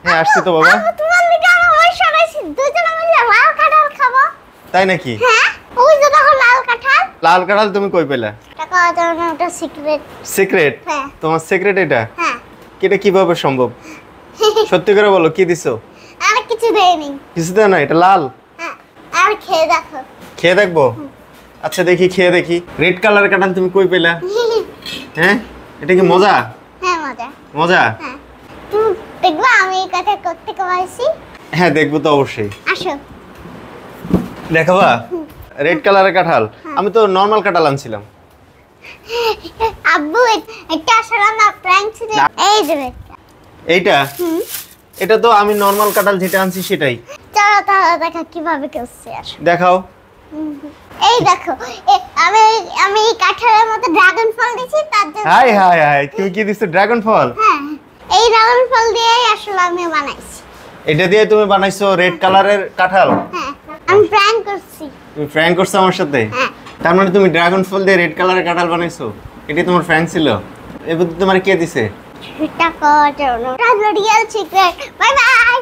হ্যাঁ আসছি তো বাবা। তোমার লিগা আমি সরাইছি দুজন মিলে লাল কাঁঠাল খাবো। তাই নাকি? হ্যাঁ ওই যে দেখো লাল কাঁঠাল। লাল কাঁঠাল তুমি কই পেলা? টাকা দাও না, ওটা সিক্রেট। সিক্রেট? হ্যাঁ। তোমার সিক্রেট এটা? হ্যাঁ। এটা কিভাবে সম্ভব? সত্যি করে বলো কি দিছো? আর কিছু দেইনি। কিছু দেও না, এটা লাল। হ্যাঁ আর খেয়ে দেখো। খেয়ে দেখবো? আচ্ছা দেখি, খেয়ে দেখি। রেড কালারের কাঁঠাল তুমি কই পেলা? হ্যাঁ এটা কি মজা? হ্যাঁ মজা। মজা? হ্যাঁ তুমি দেখবা আমি এই কাঁঠাল করতে পারছি। হ্যাঁ দেখবো তো অবশ্যই। আসো। দেখাবা? রেড কালারের কাঁঠাল? আমি তো নরমাল কাঁঠাল আনছিলাম। আব্বু এটা আসলে না প্র্যাঙ্ক ছিল। এই যে এইটা? এটা তো আমি নরমাল কাঁঠাল যেটা আনছি সেটাই। চলো তাহলে দেখা কিভাবে করছে। আসো দেখাও। এই দেখো আমি আমি এই কাঁঠালের মধ্যে ড্রাগন ফল দিয়েছি তার জন্য। হাই হাই হাই, তুমি কি দিছো ড্রাগন ফল? হ্যাঁ এই ড্রাগন ফল দিয়েই আসলে আমি বানাইছি। এটা দিয়ে তুমি বানাইছো রেড কালারের কাঁঠাল? হ্যাঁ আমি প্র্যাঙ্ক করছি। তুমি প্র্যাঙ্ক করছো আমার সাথে? হ্যাঁ। তার মানে তুমি ড্রাগন ফল দিয়ে রেড কালারের কাঁঠাল বানাইছো? এটাই তোমার প্র্যাঙ্ক ছিল? এই বুদ্ধি তোমার কে দিছে? এটা করার জন্য। এটা রিয়েল সিক্রেট। Bye bye.